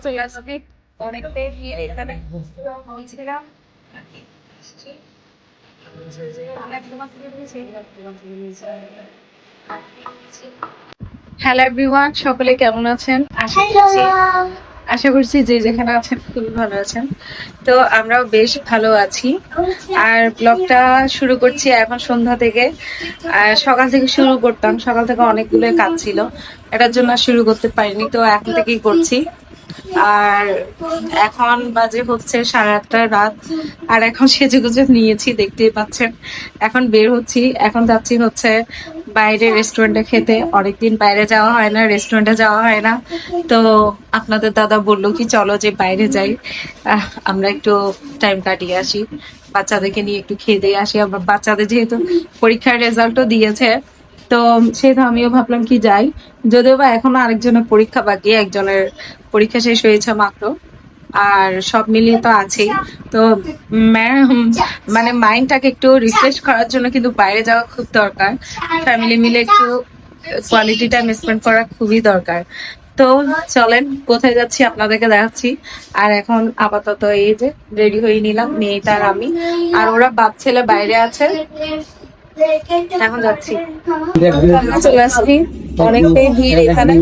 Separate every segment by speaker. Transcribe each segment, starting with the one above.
Speaker 1: চলে আসবে অনেকটাই ভিড় এখানে বলছিলাম হ্যালো এভরিওয়ান, সকলে কেমন আছেন? আশা করছি যে যেখানে আছেন খুবই ভালো আছেন। তো আমরাও বেশ ভালো আছি। আর ব্লগটা শুরু করছি এখন সন্ধ্যা থেকে। আর সকাল থেকে শুরু করতাম, সকাল থেকে অনেকগুলো কাজ ছিল, এটার জন্য আর শুরু করতে পারিনি, তো এখন থেকেই করছি। আর এখন বাজে হচ্ছে 8:30 রাত। আর এখন সেজেগুজে নিয়েছি, দেখতেই পাচ্ছেন। এখন বের হচ্ছি, এখন যাচ্ছি হচ্ছে বাইরে রেস্টুরেন্টে খেতে। অনেকদিন বাইরে যাওয়া হয় না, রেস্টুরেন্টে যাওয়া হয় না। তো আপনাদের দাদা বললো কি চলো যে বাইরে যাই, আমরা একটু টাইম কাটিয়ে আসি, বাচ্চাদেরকে নিয়ে একটু খেয়ে দিয়ে আসি। আবার বাচ্চাদের যেহেতু পরীক্ষার রেজাল্টও দিয়েছে, তো সেটা আমিও ভাবলাম কি যাই। যদিও বা এখনো আরেকজনের পরীক্ষা বাকি, একজনের পরীক্ষা শেষ হয়েছে মাত্র। আর সব মিলিয়ে তো আছেই। তো মানে মাইন্ডটাকে একটু রিফ্রেশ করার জন্য কিন্তু বাইরে যাওয়া খুব দরকার। ফ্যামিলি মিলে একটু কোয়ালিটি টাইম স্পেন্ড করা খুবই দরকার। তো চলেন কোথায় যাচ্ছি আপনাদেরকে দেখাচ্ছি। আর এখন আপাতত এই যে রেডি হয়ে নিলাম, মেয়েটা আর আমি। আর ওরা বাপ ছেলে বাইরে আছে, এখন যাচ্ছি। চলে আসছি, অনেকটাই ভিড় এখানে,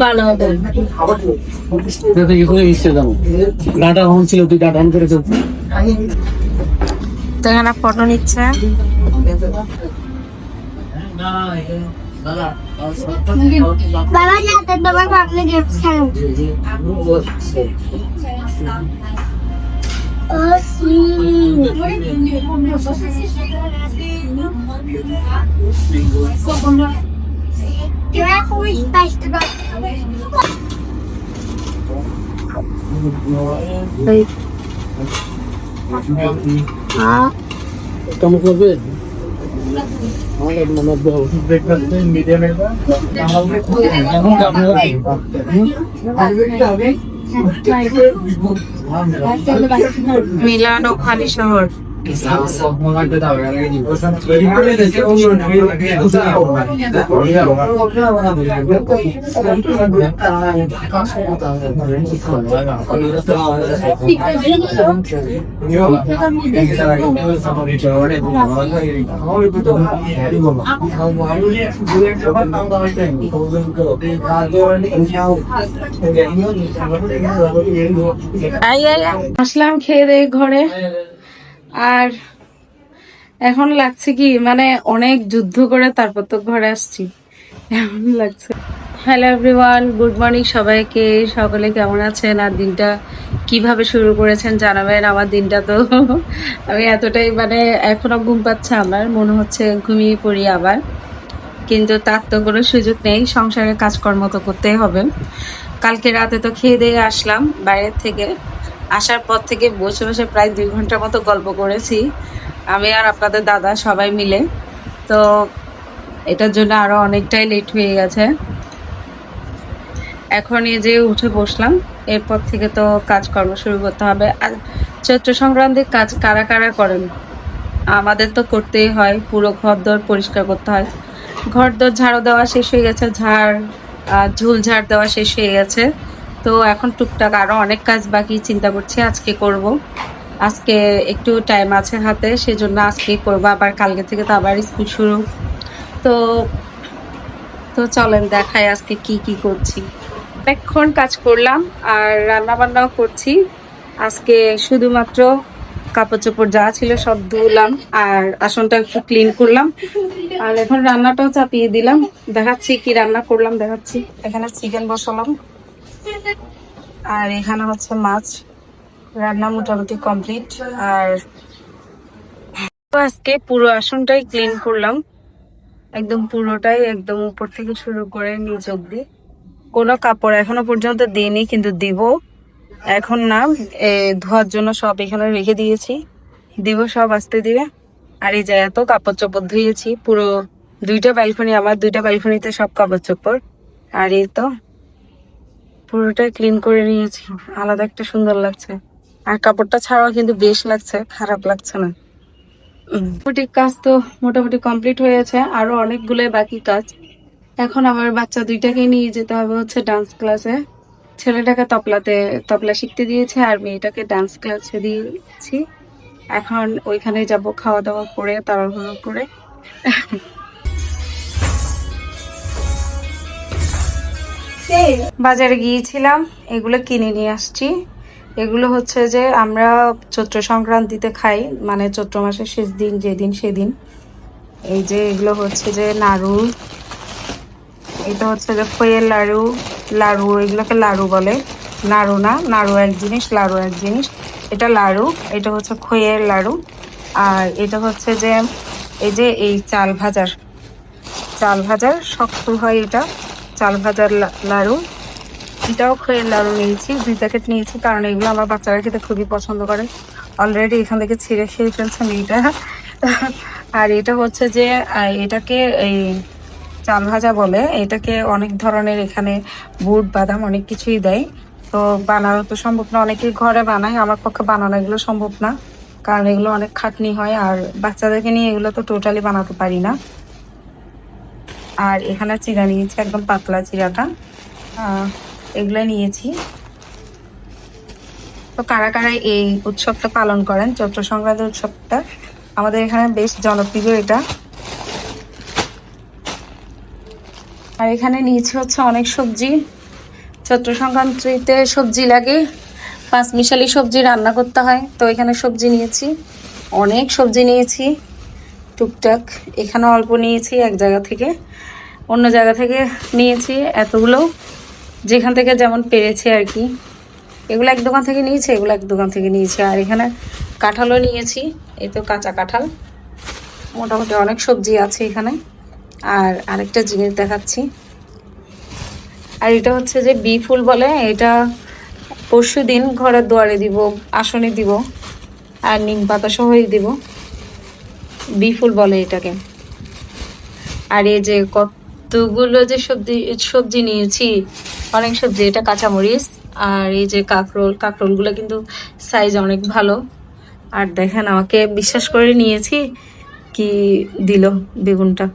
Speaker 1: ভালো হবে। তো এখানে ফটো নিচ্ছে।
Speaker 2: বাবা যাতে তোমার ভাবলে গেমস খেলো
Speaker 3: কেমন করবে?
Speaker 1: মিলান ও খালি শহর। আসলাম খেয়ে দিয়ে ঘরে। আর এখন লাগছে কি মানে অনেক যুদ্ধ করে তারপর তো ঘরে আসছি, এমন লাগছে। হ্যালো এভরিওয়ান, গুড মর্নিং সবাইকে। সকলে কেমন আছেন আর দিনটা কিভাবে শুরু করেছেন জানাবেন। আমার দিনটা তো আমি এতটাই মানে এখনো ঘুম পাচ্ছে, আমার মনে হচ্ছে ঘুমিয়ে পড়ি আবার, কিন্তু তার তো কোনো সুযোগ নেই, সংসারের কাজকর্ম তো করতেই হবে। কালকে রাতে তো খেয়ে দিয়ে আসলাম বাইরের থেকে। আসার পর থেকে বসে বসে প্রায় 2 ঘন্টার মতো গল্প করেছি আমি আর আপনাদের দাদা সবাই মিলে। তো এটার জন্য আরো অনেকটাই লেট হয়ে গেছে। এখন এই যে উঠে বসলাম, এরপর থেকে তো কাজকর্ম শুরু করতে হবে। আর চৈত্র সংক্রান্তির কাজ কারা কারা করেন? আমাদের তো করতেই হয়, পুরো ঘরদোর পরিষ্কার করতে হয়। ঘরদোর ঝাড়ু দেওয়া শেষ হয়ে গেছে, ঝুল ঝাড় দেওয়া শেষ হয়ে গেছে। তো এখন টুকটাক আরো অনেক কাজ বাকি, চিন্তা করছি আজকে করব। আজকে একটু টাইম আছে হাতে, সেজন্য আজকে করবো। আবার কালকে থেকে তো আবার স্কুল শুরু। তো তো চলেন দেখাই আজকে কি কি করছি। অনেকক্ষণ কাজ করলাম আর রান্না বান্নাও করছি। আজকে শুধুমাত্র কাপড় চোপড় যা ছিল সব ধুলাম আর আসনটা একটু ক্লিন করলাম। আর এখন রান্নাটাও চাপিয়ে দিলাম, দেখাচ্ছি কি রান্না করলাম দেখাচ্ছি। এখানে চিকেন বসালাম আর এখানে হচ্ছে মাছ। রান্না মোটামুটি কমপ্লিট। আর আজকে পুরো আসনটাই ক্লিন করলাম, একদম পুরোটাই, একদম উপর থেকে শুরু করে নিচ অব্দি। কোনো কাপড় এখনো পর্যন্ত দিইনি, কিন্তু দিব এখন না, ধোয়ার জন্য সব এখানে রেখে দিয়েছি, দিব সব আস্তে ধীরে। আর এই যে এত কাপড় চোপড় ধুয়েছি, পুরো 2টা ব্যালকনি, আমার 2টা ব্যালকনিতে সব কাপড় চোপড়। আর এই তো পুরোটাই ক্লিন করে নিয়েছি, আলাদা একটা সুন্দর লাগছে। আর কাপড়টা ছাড়াও কিন্তু বেশ লাগছে, খারাপ লাগছে না। বুটিক কাজ তো মোটামুটি কমপ্লিট হয়েছে, আরো অনেকগুলো বাকি কাজ। এখন আমার বাচ্চা 2টাকে নিয়ে যেতে হবে হচ্ছে ডান্স ক্লাসে। ছেলেটাকে তবলা শিখতে দিয়েছে আর মেয়েটাকে ডান্স ক্লাসে দিয়েছি। এখন ওইখানে যাব খাওয়া দাওয়া করে তাড়াহুড়ো করে। বাজারে গিয়েছিলাম, এগুলো কিনে নিয়ে আসছি। এগুলো হচ্ছে যে আমরা চৈত্র সংক্রান্তিতে খাই, মানে চৈত্র মাসের শেষ দিন যেদিন সেদিন। এই যে এগুলো হচ্ছে যে নাড়ু, এটা হচ্ছে যে খইয়ের লাড়ু, লাড়ু এগুলোকে লাড়ু বলে, নাড়ু না, নাড়ু এক জিনিস, লাড়ু এক জিনিস। এটা লাড়ু, এটা হচ্ছে খইয়ের লাড়ু। আর এটা হচ্ছে যে এই যে এই চাল ভাজার শক্ত হয় এটা, চাল ভাজার লাড়ু। এটাও খইয়ের লাড়ু নিয়েছি, 2 প্যাকেট নিয়েছি, কারণ এগুলো আমার বাচ্চারা খেতে খুবই পছন্দ করে। অলরেডি এখান থেকে ছিঁড়ে খেয়ে ফেলছে মেয়েটা। আর এটা হচ্ছে যে এটাকে এই চাল ভাজা বলে, এটাকে অনেক ধরনের এখানে বুট বাদাম অনেক কিছুই দেয়। তো বানানো তো সম্ভব না, অনেকেই ঘরে বানায়, আমার পক্ষে বানানো এগুলো সম্ভব না, কারণ এগুলো অনেক খাটনি হয়, আর বাচ্চাদেরকে নিয়ে এগুলো তো টোটালি বানাতে পারি না। আর এখানে চিড়া নিয়েছি, একদম পাতলা চিড়াটা, এগুলো নিয়েছি। তো কারা কারা এই উৎসবটা পালন করেন, চৈত্র সংক্রান্তি উৎসবটা আমাদের এখানে বেশ জনপ্রিয় এটা। আর এখানে নিয়েছি হচ্ছে অনেক সবজি, চৈত্র সংক্রান্তিতে সবজি লাগে, 5 মিশালি সবজি রান্না করতে হয়। তো এখানে সবজি নিয়েছি, অনেক সবজি নিয়েছি টুকটাক। এখানে অল্প নিয়েছি এক জায়গা থেকে, অন্য জায়গা থেকে নিয়েছি এতগুলো, যেখান থেকে যেমন পেরেছি আর কি। এগুলো এক দোকান থেকে নিয়েছি, এগুলো এক দোকান থেকে নিয়েছি। আর এখানে কাঁঠালও নিয়েছি, এই তো কাঁচা কাঁঠাল। মোটামুটি অনেক সবজি আছে এখানে। আর আরেকটা জিনিস দেখাচ্ছি, আর এটা হচ্ছে যে বি ফুল বলে, এটা পরশুদিন ঘরের দুয়ারে দিব, আসনে দিব, আর নিম পাতা সহই দিব, বি ফুল বলে এটাকে। আর এই যে কতগুলো যে সবজি নিয়েছি, অনেক সবজি, এটা কাঁচামরিচ। আর এই যে কাঁকরোলগুলো কিন্তু সাইজ অনেক ভালো। আর দেখেন আমাকে বিশ্বাস করে নিয়েছি, কি দিল বেগুনটা।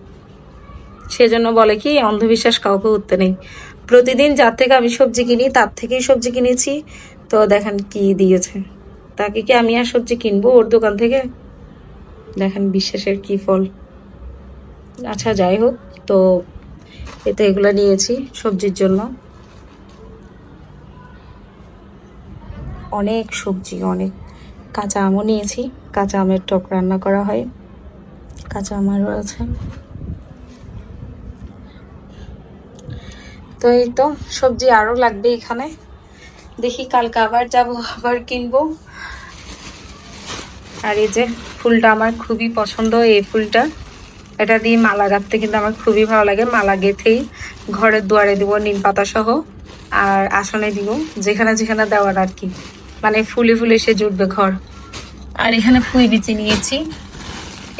Speaker 1: সেজন্য বলে কি অন্ধবিশ্বাস কাউকে উঠতে নেই। প্রতিদিন যার থেকে আমি সবজি কিনি তার থেকেই সবজি কিনেছি। তো দেখেন কি দিয়েছে, তাকে কি আমি আর সবজি কিনবো ওর দোকান থেকে? দেখেন বিশ্বাসের কি ফল। আচ্ছা যাই হোক, তো এতে এগুলো নিয়েছি সবজির জন্য। অনেক সবজি, অনেক। কাঁচা আমও নিয়েছি, কাঁচা আমের টক রান্না করা হয়, কাঁচা আমারও আছে। তো এই তো সবজি আরও লাগবে এখানে, দেখি কালকে আবার যাবো, আবার কিনবো। আর এই যে ফুলটা আমার খুবই পছন্দ, এই ফুলটা, এটা দিয়ে মালা গাঁথতে কিন্তু আমার খুবই ভালো লাগে। মালা গেঁথেই ঘরের দুয়ারে দিব নিম পাতা সহ, আর আসনে দিব, যেখানে যেখানে দেওয়ার আর কি, মানে ফুলে ফুলে সে জুটবে ঘর। আর এখানে পুঁই বিচি নিয়েছি,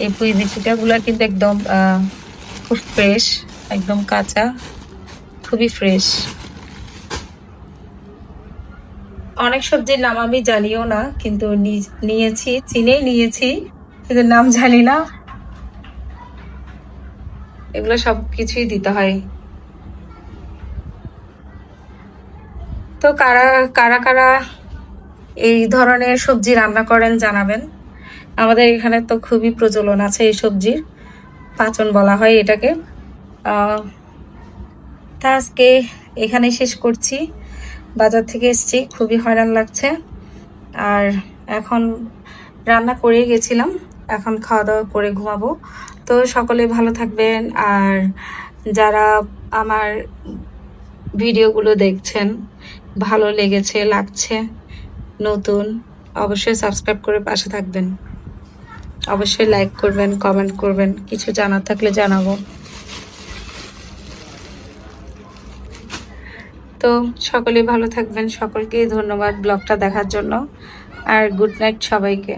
Speaker 1: এই পুঁই বিচিটাগুলো কিন্তু একদম খুব ফ্রেশ, একদম কাঁচা, খুবই ফ্রেশ। অনেক সবজির নাম আমি জানিও না, কিন্তু নিয়েছি, চিনেই নিয়েছি, কিন্তু নাম জানি না। এগুলো সব কিছুই দিতে হয়। তো কারা কারা কারা এই ধরনের সবজি রান্না করেন জানাবেন। আমাদের এখানে তো খুবই প্রচলন আছে এই সবজির, পাচন বলা হয় এটাকে। তা আজকে এখানে শেষ করছি, বাজার থেকে এসেছি, খুবই হয়রান লাগছে। আর এখন রান্না করে গেছিলাম, এখন খাওয়া দাওয়া করে ঘুমাবো। তো সকলে ভালো থাকবেন। আর যারা আমার ভিডিওগুলো দেখছেন, ভালো লাগছে, নতুন, অবশ্যই সাবস্ক্রাইব করে পাশে থাকবেন, অবশ্যই লাইক করবেন, কমেন্ট করবেন, কিছু জানার থাকলে জানাবো। তো সকলে ভালো থাকবেন, সকলকে ধন্যবাদ ব্লগটা দেখার জন্য। আর গুড নাইট সবাইকে।